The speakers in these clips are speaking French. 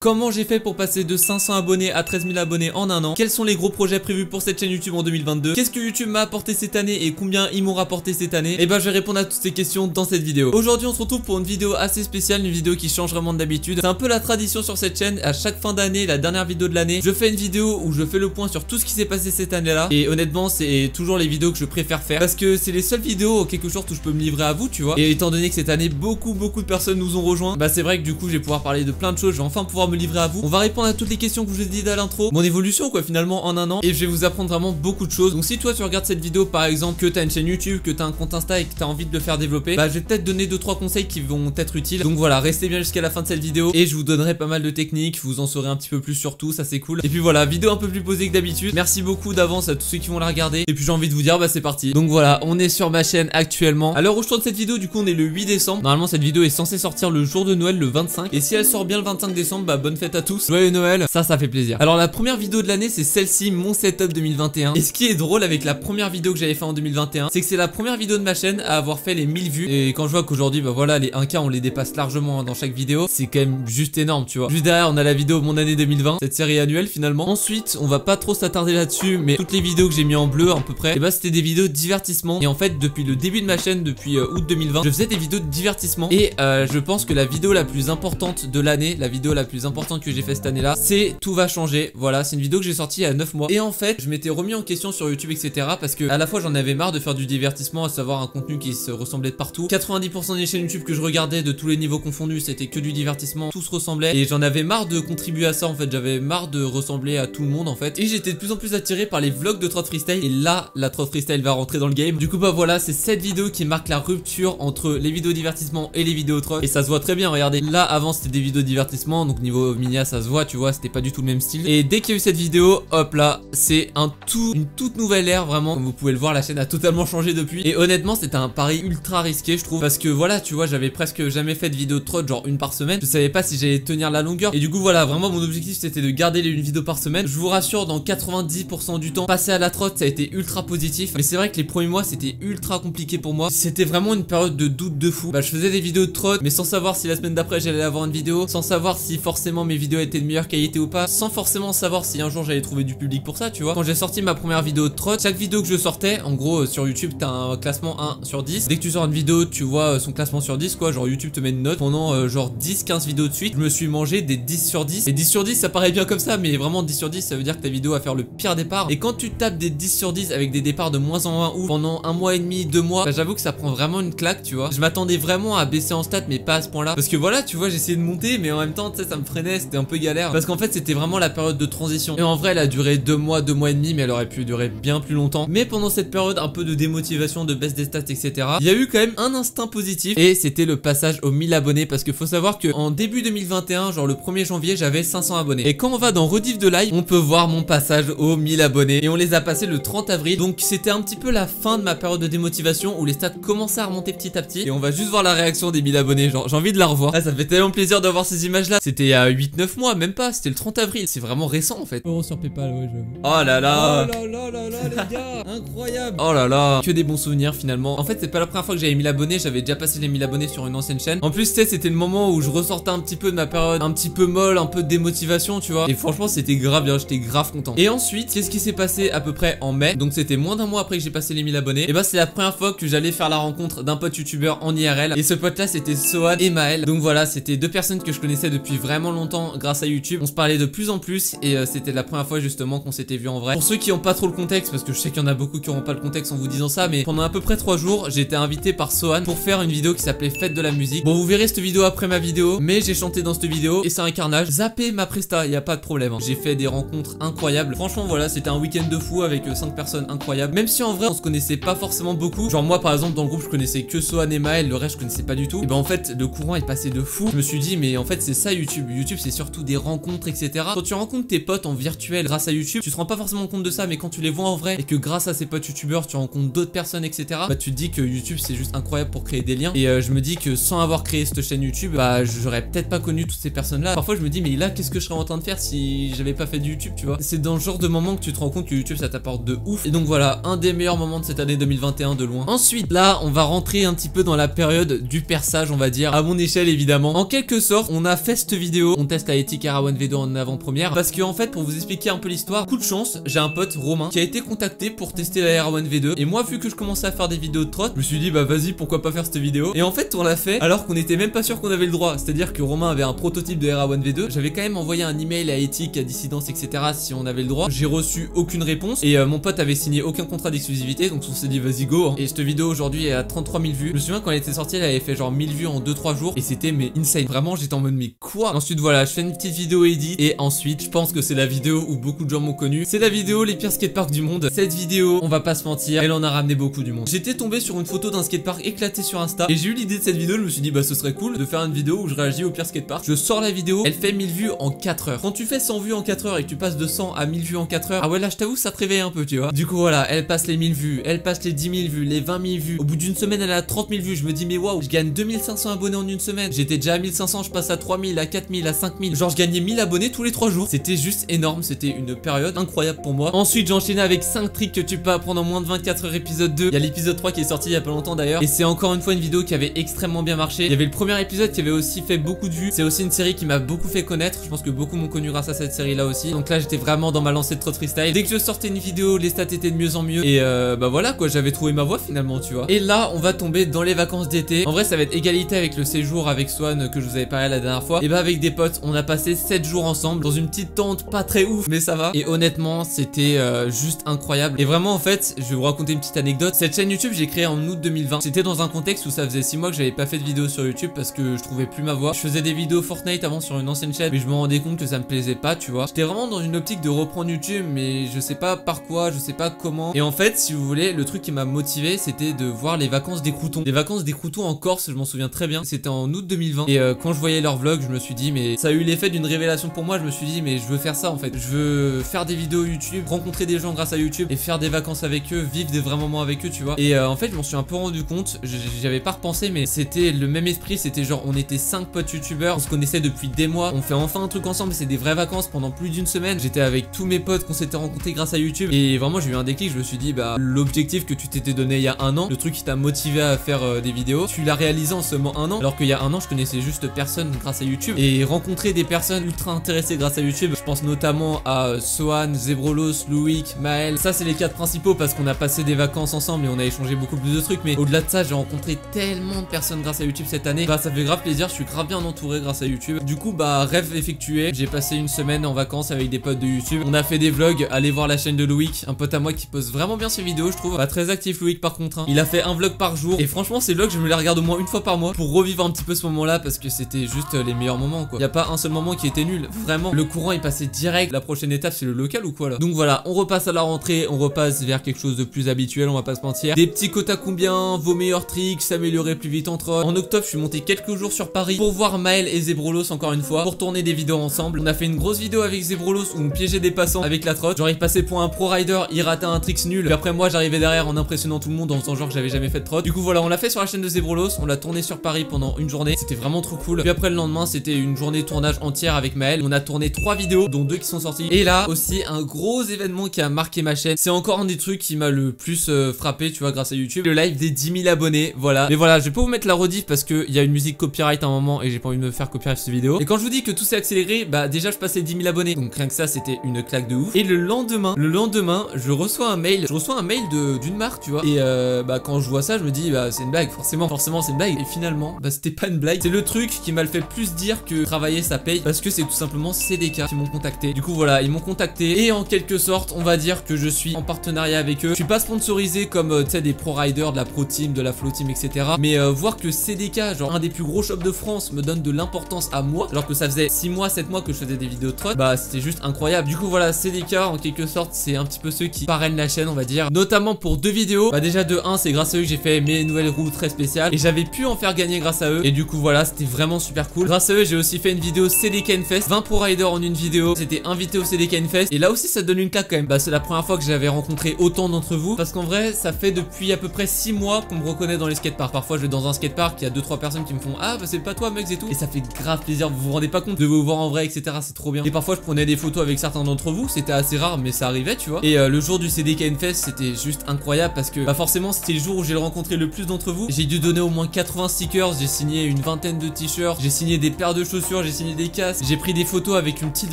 Comment j'ai fait pour passer de 500 abonnés à 13 000 abonnés en un an? Quels sont les gros projets prévus pour cette chaîne YouTube en 2022? Qu'est-ce que YouTube m'a apporté cette année et combien ils m'ont rapporté cette année? Et ben je vais répondre à toutes ces questions dans cette vidéo. Aujourd'hui on se retrouve pour une vidéo assez spéciale, une vidéo qui change vraiment d'habitude. C'est un peu la tradition sur cette chaîne, à chaque fin d'année, la dernière vidéo de l'année, je fais une vidéo où je fais le point sur tout ce qui s'est passé cette année là. Et honnêtement c'est toujours les vidéos que je préfère faire parce que c'est les seules vidéos en quelque sorte où je peux me livrer à vous, tu vois. Et étant donné que cette année beaucoup de personnes nous ont rejoints, bah c'est vrai que du coup je vais pouvoir parler de plein de choses, je vais enfin pouvoir me livrer à vous. On va répondre à toutes les questions que je vous ai dit à l'intro, mon évolution quoi finalement en un an, et je vais vous apprendre vraiment beaucoup de choses. Donc si toi tu regardes cette vidéo par exemple, que t'as une chaîne YouTube, que t'as un compte Insta et que t'as envie de le faire développer, bah je vais peut-être donner 2-3 conseils qui vont être utiles. Donc voilà, restez bien jusqu'à la fin de cette vidéo et je vous donnerai pas mal de techniques, vous en saurez un petit peu plus sur tout, ça c'est cool. Et puis voilà, vidéo un peu plus posée que d'habitude. Merci beaucoup d'avance à tous ceux qui vont la regarder. Et puis j'ai envie de vous dire bah c'est parti. Donc voilà, on est sur ma chaîne actuellement. À l'heure où je tourne cette vidéo, du coup on est le 8 décembre. Normalement cette vidéo est censée sortir le jour de Noël, le 25. Et si elle sort bien le 25 décembre, bah bonne fête à tous. Joyeux Noël, ça fait plaisir. Alors la première vidéo de l'année c'est celle-ci, mon setup 2021. Et ce qui est drôle avec la première vidéo que j'avais fait en 2021, c'est que c'est la première vidéo de ma chaîne à avoir fait les 1000 vues. Et quand je vois qu'aujourd'hui bah voilà, les 1K on les dépasse largement dans chaque vidéo, c'est quand même juste énorme, tu vois. Juste derrière on a la vidéo mon année 2020, cette série annuelle finalement. Ensuite on va pas trop s'attarder là-dessus, mais toutes les vidéos que j'ai mis en bleu à peu près, et bah c'était des vidéos de divertissement. Et en fait depuis le début de ma chaîne, depuis août 2020, je faisais des vidéos de divertissement. Et je pense que la vidéo la plus importante de l'année, la vidéo la plus importante que j'ai fait cette année là, c'est Tout va changer. Voilà, c'est une vidéo que j'ai sortie il y a 9 mois. Et en fait, je m'étais remis en question sur YouTube, etc. Parce que à la fois j'en avais marre de faire du divertissement, à savoir un contenu qui se ressemblait de partout. 90% des chaînes YouTube que je regardais de tous les niveaux confondus, c'était que du divertissement, tout se ressemblait. Et j'en avais marre de contribuer à ça en fait, j'avais marre de ressembler à tout le monde en fait. Et j'étais de plus en plus attiré par les vlogs de Trot Freestyle. Et là, la Trot Freestyle va rentrer dans le game. Du coup bah voilà, c'est cette vidéo qui marque la rupture entre les vidéos divertissement et les vidéos Trot. Et ça se voit très bien, regardez. Là avant c'était des vidéos divertissement, donc niveau minia ça se voit, tu vois, c'était pas du tout le même style. Et dès qu'il y a eu cette vidéo, hop là, c'est une toute nouvelle ère vraiment. Comme vous pouvez le voir, la chaîne a totalement changé depuis. Et honnêtement, c'était un pari ultra risqué, je trouve. Parce que voilà, tu vois, j'avais presque jamais fait de vidéo de Trot, genre une par semaine. Je savais pas si j'allais tenir la longueur. Et du coup, voilà, vraiment, mon objectif c'était de garder une vidéo par semaine. Je vous rassure, dans 90% du temps, passer à la Trot, ça a été ultra positif. Mais c'est vrai que les premiers mois, c'était ultra compliqué pour moi. C'était vraiment une période de doute de fou. Bah, je faisais des vidéos de Trot, mais sans savoir si la semaine d'après j'allais avoir une vidéo, sans savoir si forcément mes vidéos étaient de meilleure qualité ou pas, sans forcément savoir si un jour j'allais trouver du public pour ça, tu vois. Quand j'ai sorti ma première vidéo de Trot, chaque vidéo que je sortais, en gros sur YouTube t'as un classement 1 sur 10. Dès que tu sors une vidéo, tu vois son classement sur 10 quoi, genre YouTube te met une note. Pendant genre 10-15 vidéos de suite, je me suis mangé des 10 sur 10. Et 10 sur 10 ça paraît bien comme ça, mais vraiment 10 sur 10 ça veut dire que ta vidéo va faire le pire départ. Et quand tu tapes des 10 sur 10 avec des départs de moins en moins ouf pendant un mois et demi, 2 mois, bah j'avoue que ça prend vraiment une claque, tu vois. Je m'attendais vraiment à baisser en stats mais pas à ce point là. Parce que voilà, tu vois, j'essayais de monter mais en même temps tu sais ça me freinait, c'était un peu galère. Parce qu'en fait c'était vraiment la période de transition. Et en vrai elle a duré 2 mois et demi, mais elle aurait pu durer bien plus longtemps. Mais pendant cette période un peu de démotivation, de baisse des stats, etc., il y a eu quand même un instinct positif et c'était le passage aux 1000 abonnés. Parce qu'il faut savoir que en début 2021, genre le 1er janvier, j'avais 500 abonnés. Et quand on va dans rediff de live, on peut voir mon passage aux 1000 abonnés. Et on les a passés le 30 avril. Donc c'était un petit peu la fin de ma période de démotivation où les stats commençaient à remonter petit à petit. Et on va juste voir la réaction des 1000 abonnés. Genre j'ai envie de la revoir. Ah, ça fait tellement plaisir de voir ces images là. C'était il y a 8-9 mois, même pas. C'était le 30 avril. C'est vraiment récent en fait. Euro sur PayPal, ouais, j'avoue. Oh là là. Oh là là là là, les gars, incroyable. Oh là là, que des bons souvenirs finalement. En fait c'est pas la première fois que j'avais 1000 abonnés, j'avais déjà passé les 1000 abonnés sur une ancienne chaîne. En plus tu sais c'était le moment où je ressortais un petit peu de ma période un petit peu molle, un peu de démotivation, tu vois. Et franchement c'était grave bien, j'étais grave content. Et ensuite qu'est-ce qui s'est passé à peu près en mai? Donc c'était moins d'un mois après que j'ai passé les 1000 abonnés. Et bah c'est la première fois que j'allais faire la rencontre d'un pote youtubeur en IRL. Et ce pote là c'était Sohan et Maël. Donc voilà, c'était deux personnes que je connaissais depuis vraiment longtemps grâce à YouTube. On se parlait de plus en plus et c'était la première fois justement qu'on s'était vu en vrai. Pour ceux qui ont pas trop le contexte, parce que je sais qu'il y en a beaucoup qui auront pas le contexte en vous disant ça, mais pendant à peu près 3 jours j'ai été invité par Sohan pour faire une vidéo qui s'appelait Fête de la musique. Bon vous verrez cette vidéo après ma vidéo, mais j'ai chanté dans cette vidéo et c'est un carnage. Zappez ma presta, y a pas de problème hein. J'ai fait des rencontres incroyables. Franchement voilà, c'était un week-end de fou avec 5 personnes incroyables. Même si en vrai on se connaissait pas forcément beaucoup. Genre moi par exemple dans le groupe je connaissais que Sohan et Maël, le reste je connaissais pas du tout. Et ben en fait le courant est passé de fou. Je me suis dit mais en fait c'est ça YouTube. YouTube c'est surtout des rencontres etc. Quand tu rencontres tes potes en virtuel grâce à YouTube, tu te rends pas forcément compte de ça, mais quand tu les vois en vrai et que grâce à ces potes youtubeurs tu rencontres d'autres personnes etc, bah tu te dis que YouTube c'est juste incroyable pour créer des liens. Et je me dis que sans avoir créé cette chaîne YouTube, bah j'aurais peut-être pas connu toutes ces personnes là. Parfois je me dis mais là qu'est-ce que je serais en train de faire si j'avais pas fait de YouTube, tu vois. C'est dans ce genre de moment que tu te rends compte que YouTube ça t'apporte de ouf. Et donc voilà, un des meilleurs moments de cette année 2021 de loin. Ensuite là on va rentrer un petit peu dans la période du perçage on va dire, à mon échelle évidemment. En quelque sorte on a fait cette vidéo vidéo, on teste la Ethic Era One V2 en avant-première. Parce que en fait, pour vous expliquer un peu l'histoire, coup de chance, j'ai un pote Romain qui a été contacté pour tester la Era One V2. Et moi, vu que je commençais à faire des vidéos de trotte, je me suis dit bah vas-y, pourquoi pas faire cette vidéo. Et en fait, on l'a fait alors qu'on était même pas sûr qu'on avait le droit. C'est-à-dire que Romain avait un prototype de Era One V2. J'avais quand même envoyé un email à Ethic, à Dissidence, etc. si on avait le droit. J'ai reçu aucune réponse et mon pote avait signé aucun contrat d'exclusivité. Donc on s'est dit vas-y go. Et cette vidéo aujourd'hui est à 33 000 vues. Je me souviens quand elle était sortie, elle avait fait genre 1000 vues en 2-3 jours et c'était mais insane. Vraiment, j'étais en mode mais quoi. Ensuite voilà, je fais une petite vidéo edit et ensuite je pense que c'est la vidéo où beaucoup de gens m'ont connu. C'est la vidéo les pires skateparks du monde. Cette vidéo, on va pas se mentir, elle en a ramené beaucoup du monde. J'étais tombé sur une photo d'un skatepark éclaté sur Insta et j'ai eu l'idée de cette vidéo. Je me suis dit bah ce serait cool de faire une vidéo où je réagis au pire skatepark. Je sors la vidéo, elle fait 1000 vues en 4 heures. Quand tu fais 100 vues en 4 heures et que tu passes de 100 à 1000 vues en 4 heures, ah ouais là je t'avoue ça te réveille un peu tu vois. Du coup voilà, elle passe les 1000 vues, elle passe les 10 000 vues, les 20 000 vues. Au bout d'une semaine elle a 30 000 vues. Je me dis mais waouh, je gagne 2500 abonnés en une semaine. J'étais déjà à 1500, je passe à 3000, à 4000, à 5000. Genre je gagnais 1000 abonnés tous les 3 jours. C'était juste énorme, c'était une période incroyable pour moi. Ensuite j'enchaînais avec 5 tricks que tu peux apprendre en moins de 24 heures épisode 2. Il y a l'épisode 3 qui est sorti il y a pas longtemps d'ailleurs. Et c'est encore une fois une vidéo qui avait extrêmement bien marché. Il y avait le premier épisode qui avait aussi fait beaucoup de vues. C'est aussi une série qui m'a beaucoup fait connaître. Je pense que beaucoup m'ont connu grâce à cette série là aussi. Donc là j'étais vraiment dans ma lancée de trotte freestyle. Dès que je sortais une vidéo, les stats étaient de mieux en mieux. Et bah voilà quoi, j'avais trouvé ma voie finalement tu vois. Et là on va tomber dans les vacances d'été. En vrai ça va être égalité avec le séjour avec Swan que je vous avais parlé la dernière fois. Et bah avec des potes on a passé 7 jours ensemble dans une petite tente pas très ouf mais ça va. Et honnêtement c'était juste incroyable. Et vraiment en fait je vais vous raconter une petite anecdote. Cette chaîne YouTube j'ai créée en août 2020. C'était dans un contexte où ça faisait 6 mois que j'avais pas fait de vidéo sur YouTube parce que je trouvais plus ma voix. Je faisais des vidéos Fortnite avant sur une ancienne chaîne mais je me rendais compte que ça me plaisait pas tu vois. J'étais vraiment dans une optique de reprendre YouTube mais je sais pas par quoi, je sais pas comment. Et en fait si vous voulez le truc qui m'a motivé c'était de voir les vacances des croutons. Les vacances des croutons en Corse je m'en souviens très bien. C'était en août 2020 et quand je voyais leurs vlogs je me suis dit mais ça a eu l'effet d'une révélation pour moi. Je me suis dit mais je veux faire ça en fait. Je veux faire des vidéos YouTube, rencontrer des gens grâce à YouTube et faire des vacances avec eux, vivre des vrais moments avec eux tu vois. Et en fait je m'en suis un peu rendu compte. J'avais pas repensé mais c'était le même esprit. C'était genre on était 5 potes youtubeurs, on se connaissait depuis des mois, on fait enfin un truc ensemble. C'est des vraies vacances pendant plus d'une semaine. J'étais avec tous mes potes qu'on s'était rencontrés grâce à YouTube et vraiment j'ai eu un déclic. Je me suis dit bah l'objectif que tu t'étais donné il y a un an, le truc qui t'a motivé à faire des vidéos, tu l'as réalisé en seulement un an alors qu'il y a un an je connaissais juste personne grâce à YouTube. Et rencontrer des personnes ultra intéressées grâce à YouTube, je pense notamment à Swan, Zebrolos, Loïc, Maël. Ça c'est les 4 principaux parce qu'on a passé des vacances ensemble et on a échangé beaucoup plus de trucs. Mais au-delà de ça j'ai rencontré tellement de personnes grâce à YouTube cette année. Bah ça fait grave plaisir, je suis grave bien entouré grâce à YouTube. Du coup bah rêve effectué. J'ai passé une semaine en vacances avec des potes de YouTube. On a fait des vlogs, allez voir la chaîne de Loïc, un pote à moi qui poste vraiment bien ses vidéos je trouve. Pas très actif Loïc par contre hein. Il a fait un vlog par jour et franchement ces vlogs je me les regarde au moins une fois par mois pour revivre un petit peu ce moment là parce que c'était juste les meilleurs moments quoi. Y a pas un seul moment qui était nul, vraiment. Le courant il passait direct. La prochaine étape c'est le local ou quoi là. Donc voilà, on repasse à la rentrée, on repasse vers quelque chose de plus habituel, on va pas se mentir. Des petits quotas combien, vos meilleurs tricks, s'améliorer plus vite en trotte. En octobre je suis monté quelques jours sur Paris pour voir Maël et Zebrolos encore une fois, pour tourner des vidéos ensemble. On a fait une grosse vidéo avec Zebrolos où on piégeait des passants avec la trotte. Genre il passait pour un pro rider, il ratait un tricks nul. Puis après moi j'arrivais derrière en impressionnant tout le monde en faisant genre que j'avais jamais fait de trotte. Du coup voilà, on l'a fait sur la chaîne de Zebrolos, on l'a tourné sur Paris pendant une journée. C'était vraiment trop cool. Puis après le lendemain c'était une journée de tournage entière avec Maël. On a tourné 3 vidéos dont 2 qui sont sorties. Et là aussi un gros événement qui a marqué ma chaîne. C'est encore un des trucs qui m'a le plus frappé tu vois grâce à YouTube. Le live des 10 000 abonnés. Voilà. Mais voilà, je vais pas vous mettre la rediff parce qu'il y a une musique copyright à un moment et j'ai pas envie de me faire copyright cette vidéo. Et quand je vous dis que tout s'est accéléré, bah déjà je passais 10 000 abonnés. Donc rien que ça c'était une claque de ouf. Et le lendemain je reçois un mail. Je reçois un mail d'une marque tu vois. Et bah quand je vois ça je me dis bah c'est une blague. Forcément c'est une blague. Et finalement bah c'était pas une blague. C'est le truc qui m'a le fait plus dire que travailler ça paye. Parce que c'est tout simplement CDK qui m'ont contacté. Du coup voilà, ils m'ont contacté. Et en quelque sorte on va dire que je suis en partenariat avec eux. Je suis pas sponsorisé comme tu sais des pro riders, de la pro team, de la flow team etc. Mais voir que CDK, genre un des plus gros shops de France, me donne de l'importance à moi, alors que ça faisait 6 mois, 7 mois que je faisais des vidéos de trotte, bah c'était juste incroyable. Du coup voilà, CDK en quelque sorte c'est un petit peu ceux qui parrainent la chaîne on va dire. Notamment pour 2 vidéos. Bah déjà de 1 c'est grâce à eux que j'ai fait mes nouvelles roues très spéciales. Et j'avais pu en faire gagner grâce à eux. Et du coup voilà, c'était vraiment super cool. Grâce à eux j'ai aussi fait une vidéo CDK Fest. 20 pro riders en une vidéo. J'étais invité au CDK Fest. Et là aussi ça donne une claque quand même. Bah c'est la première fois que j'avais rencontré autant d'entre vous. Parce qu'en vrai ça fait depuis à peu près 6 mois qu'on me reconnaît dans les skateparks. Parfois je vais dans un skatepark, il y a 2-3 personnes qui me font ah bah c'est pas toi mec et tout. Et ça fait grave plaisir, vous vous rendez pas compte de vous voir en vrai etc. C'est trop bien. Et parfois je prenais des photos avec certains d'entre vous. C'était assez rare mais ça arrivait tu vois. Et le jour du CDK Fest c'était juste incroyable parce que bah forcément c'était le jour où j'ai rencontré le plus d'entre vous. J'ai dû donner au moins 80 stickers, j'ai signé une vingtaine de t-shirts, j'ai signé des paires de chaussures, voiture, j'ai signé des casques, j'ai pris des photos avec une petite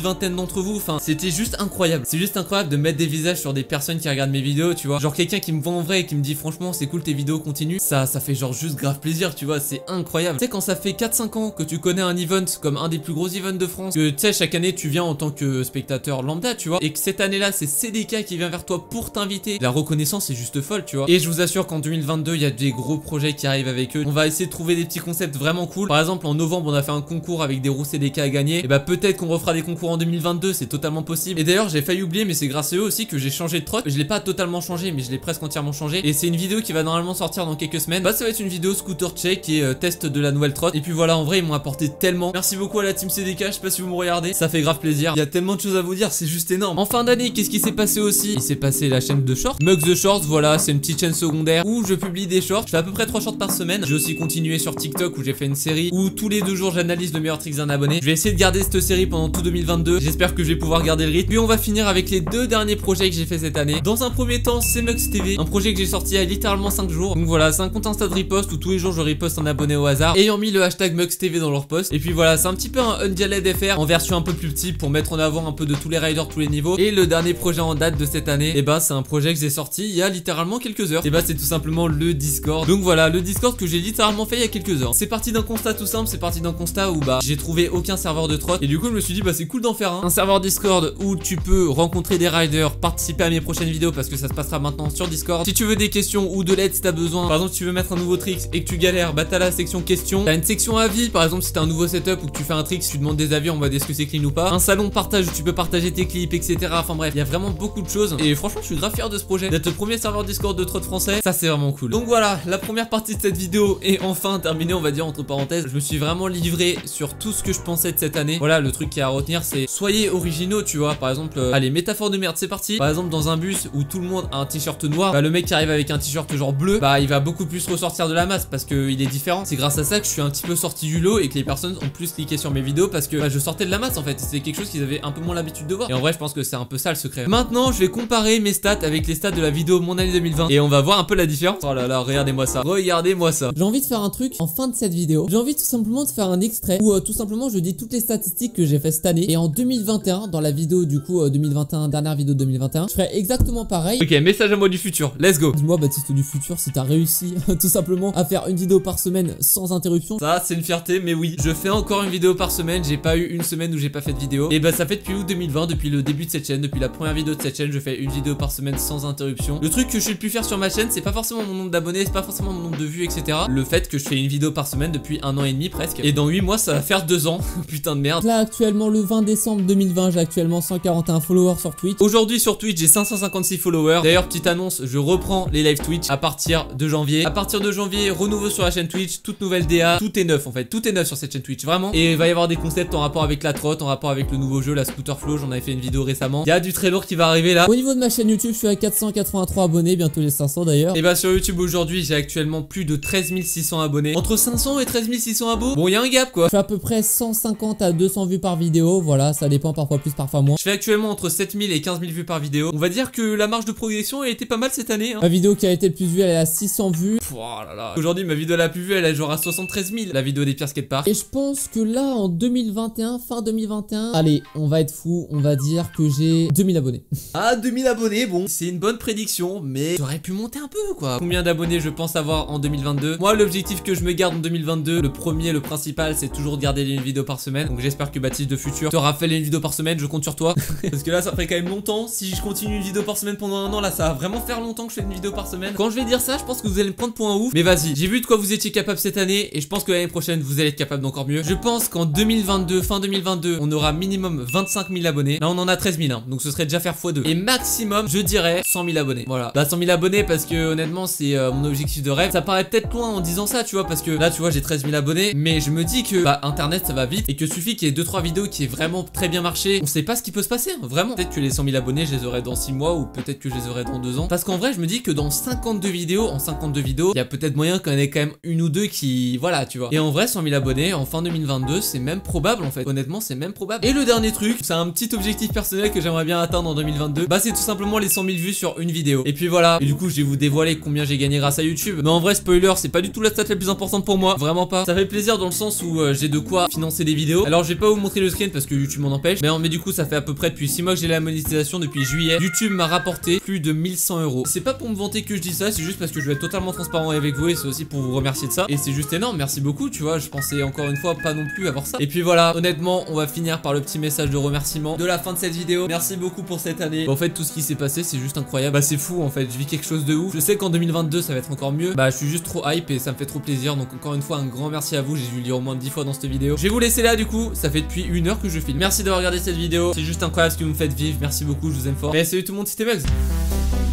vingtaine d'entre vous. Enfin, c'était juste incroyable. C'est juste incroyable de mettre des visages sur des personnes qui regardent mes vidéos, tu vois. Genre quelqu'un qui me voit en vrai et qui me dit franchement c'est cool tes vidéos, continuent. Ça fait genre juste grave plaisir, tu vois, c'est incroyable. Tu sais, quand ça fait 4-5 ans que tu connais un event comme un des plus gros events de France, que tu sais chaque année tu viens en tant que spectateur lambda, tu vois, et que cette année là c'est CDK qui vient vers toi pour t'inviter, la reconnaissance est juste folle, tu vois. Et je vous assure qu'en 2022 il y a des gros projets qui arrivent avec eux. On va essayer de trouver des petits concepts vraiment cool. Par exemple en novembre on a fait un concours avec des roues CDK à gagner, et bah peut-être qu'on refera des concours en 2022, c'est totalement possible. Et d'ailleurs j'ai failli oublier, mais c'est grâce à eux aussi que j'ai changé de trotte. Je l'ai pas totalement changé, mais je l'ai presque entièrement changé, et c'est une vidéo qui va normalement sortir dans quelques semaines. Bah ça va être une vidéo scooter check qui est test de la nouvelle trotte. Et puis voilà, en vrai ils m'ont apporté tellement. Merci beaucoup à la team CDK, je sais pas si vous me regardez, ça fait grave plaisir. Il y a tellement de choses à vous dire, c'est juste énorme. En fin d'année, qu'est-ce qui s'est passé aussi? Il s'est passé la chaîne de shorts, Mugs the Shorts, voilà, c'est une petite chaîne secondaire où je publie des shorts. Je fais à peu près 3 shorts par semaine. J'ai aussi continué sur TikTok où j'ai fait une série où tous les 2 jours j'analyse le meilleur tricks d'un abonné. Je vais essayer de garder cette série pendant tout 2022. J'espère que je vais pouvoir garder le rythme. Puis on va finir avec les 2 derniers projets que j'ai fait cette année. Dans un premier temps, c'est Mugs TV, un projet que j'ai sorti il y a littéralement 5 jours. Donc voilà, c'est un compte Insta de riposte où tous les jours je riposte un abonné au hasard, ayant mis le hashtag Mugs TV dans leur post. Et puis voilà, c'est un petit peu un Undialed FR en version un peu plus petit pour mettre en avant un peu de tous les riders, tous les niveaux. Et le dernier projet en date de cette année, et bah c'est un projet que j'ai sorti il y a littéralement quelques heures. Et bah c'est tout simplement le Discord. Donc voilà, le Discord que j'ai littéralement fait il y a quelques heures. C'est parti d'un constat tout simple, c'est parti d'un constat où bah j'ai trouvé aucun serveur de trotte. Et du coup je me suis dit bah c'est cool d'en faire un serveur Discord où tu peux rencontrer des riders, participer à mes prochaines vidéos parce que ça se passera maintenant sur Discord. Si tu veux des questions ou de l'aide si t'as besoin, par exemple si tu veux mettre un nouveau trick et que tu galères, bah t'as la section questions. T'as une section avis, par exemple si t'as un nouveau setup ou que tu fais un trick, si tu demandes des avis en mode est-ce que c'est clean ou pas. Un salon de partage où tu peux partager tes clips, etc. Enfin bref, il y a vraiment beaucoup de choses. Et franchement je suis grave fier de ce projet, d'être le premier serveur Discord de trotte français. Ça c'est vraiment cool. Donc voilà, la première partie de cette vidéo est enfin terminée, on va dire entre parenthèses. Je me suis vraiment livré sur tout ce que je pensais de cette année. Voilà, le truc qui est à retenir c'est soyez originaux, tu vois. Par exemple, allez, métaphore de merde, c'est parti. Par exemple dans un bus où tout le monde a un t-shirt noir, bah le mec qui arrive avec un t-shirt genre bleu, bah il va beaucoup plus ressortir de la masse parce qu'il est différent. C'est grâce à ça que je suis un petit peu sorti du lot et que les personnes ont plus cliqué sur mes vidéos parce que bah, je sortais de la masse en fait. C'est quelque chose qu'ils avaient un peu moins l'habitude de voir. Et en vrai je pense que c'est un peu ça le secret. Maintenant je vais comparer mes stats avec les stats de la vidéo mon année 2020 et on va voir un peu la différence. Oh là là, regardez-moi ça. Regardez-moi ça. J'ai envie de faire un truc en fin de cette vidéo. J'ai envie tout simplement de faire un extrait où tout simplement je dis toutes les statistiques que j'ai fait cette année. Et en 2021, dans la vidéo du coup 2021, dernière vidéo de 2021, je ferai exactement pareil. Ok, message à moi du futur, let's go. Dis-moi Baptiste du futur si t'as réussi tout simplement à faire une vidéo par semaine sans interruption. Ça c'est une fierté, mais oui, je fais encore une vidéo par semaine. J'ai pas eu une semaine où j'ai pas fait de vidéo. Et bah ça fait depuis août 2020, depuis le début de cette chaîne, depuis la première vidéo de cette chaîne, je fais une vidéo par semaine sans interruption. Le truc que je suis le plus fier sur ma chaîne, c'est pas forcément mon nombre d'abonnés, c'est pas forcément mon nombre de vues, etc. Le fait que je fais une vidéo par semaine depuis 1 an et demi presque. Et dans 8 mois ça va faire 2 ans. Putain de merde. Là actuellement le 20 décembre 2020, j'ai actuellement 141 followers sur Twitch. Aujourd'hui sur Twitch j'ai 556 followers. D'ailleurs petite annonce, je reprends les live Twitch à partir de janvier. À partir de janvier, renouveau sur la chaîne Twitch, toute nouvelle DA, tout est neuf en fait, tout est neuf sur cette chaîne Twitch vraiment. Et il va y avoir des concepts en rapport avec la trotte, en rapport avec le nouveau jeu, la Scooter Flow, j'en avais fait une vidéo récemment. Il y a du très lourd qui va arriver là. Au niveau de ma chaîne YouTube, je suis à 483 abonnés, bientôt les 500 d'ailleurs. Et bah sur YouTube aujourd'hui j'ai actuellement plus de 13 600 abonnés. Entre 500 et 13 600 abos, bon il y a un gap quoi. Je fais à peu près 150 à 200 vues par vidéo, voilà, ça dépend, parfois plus, parfois moins. Je fais actuellement entre 7000 et 15 000 vues par vidéo. On va dire que la marge de progression a été pas mal cette année hein. Ma vidéo qui a été le plus vue, elle est à 600 vues. Oh là là. Aujourd'hui ma vidéo la plus vue elle est genre à 73 000, la vidéo des pires skateparks. Et je pense que là en 2021, fin 2021, allez, on va être fou, on va dire que j'ai 2000 abonnés. Ah 2000 abonnés, bon c'est une bonne prédiction, mais j'aurais pu monter un peu quoi. Combien d'abonnés je pense avoir en 2022? Moi l'objectif que je me garde en 2022, le premier, le principal, c'est toujours de garder une vidéo par semaine. Donc j'espère que Baptiste de Futur t'aura fait une vidéo par semaine, je compte sur toi. Parce que là ça ferait quand même longtemps. Si je continue une vidéo par semaine pendant 1 an, là ça va vraiment faire longtemps que je fais une vidéo par semaine. Quand je vais dire ça, je pense que vous allez me prendre pour un ouf. Mais vas-y, j'ai vu de quoi vous étiez capable cette année et je pense que l'année prochaine vous allez être capable d'encore mieux. Je pense qu'en 2022, fin 2022, on aura minimum 25 000 abonnés. Là on en a 13 000 hein, donc ce serait déjà faire x2. Et maximum, je dirais 100 000 abonnés. Voilà, bah 100 000 abonnés parce que honnêtement c'est mon objectif de rêve. Ça paraît peut-être loin en disant ça, tu vois, parce que là tu vois j'ai 13 000 abonnés, mais je me dis que bah internet ça va vite et que suffit qu'il y ait 2-3 vidéos qui aient vraiment très bien marché. On sait pas ce qui peut se passer, hein, vraiment. Peut-être que les 100 000 abonnés je les aurai dans 6 mois ou peut-être que je les aurai dans 2 ans. Parce qu'en vrai je me dis que dans 52 vidéos, en 52 vidéos, il y a peut-être moyen qu'on ait quand même une ou deux qui, voilà, tu vois. Et en vrai 100 000 abonnés en fin 2022 c'est même probable en fait. Honnêtement c'est même probable. Et le dernier truc, c'est un petit objectif personnel que j'aimerais bien atteindre en 2022. Bah c'est tout simplement les 100 000 vues sur une vidéo. Et puis voilà. Et du coup je vais vous dévoiler combien j'ai gagné grâce à YouTube. Mais en vrai spoiler, c'est pas du tout la stat la plus importante pour moi. Vraiment pas. Ça fait plaisir dans le sens où j'ai de quoi financer des vidéos. Alors je vais pas vous montrer le screen parce que YouTube m'en empêche, mais du coup ça fait à peu près depuis 6 mois que j'ai la monétisation, depuis juillet. YouTube m'a rapporté plus de 1100 euros. C'est pas pour me vanter que je dis ça, c'est juste parce que je vais être totalement transparent avec vous et c'est aussi pour vous remercier de ça. Et c'est juste énorme, merci beaucoup, tu vois, je pensais encore une fois pas non plus avoir ça. Et puis voilà, honnêtement on va finir par le petit message de remerciement de la fin de cette vidéo. Merci beaucoup pour cette année. Bah, en fait tout ce qui s'est passé c'est juste incroyable. Bah c'est fou en fait, je vis quelque chose de ouf. Je sais qu'en 2022 ça va être encore mieux. Bah je suis juste trop hype et ça me fait trop plaisir. Donc encore une fois un grand merci à vous, j'ai dû le dire au moins 10 fois dans cette vidéo. Je vais vous laisser là du coup, ça fait depuis 1 heure que je filme. Merci d'avoir regardé cette vidéo, c'est juste incroyable ce que vous me faites vivre. Merci beaucoup, je vous aime fort. Mais salut tout le monde, c'était Bugs.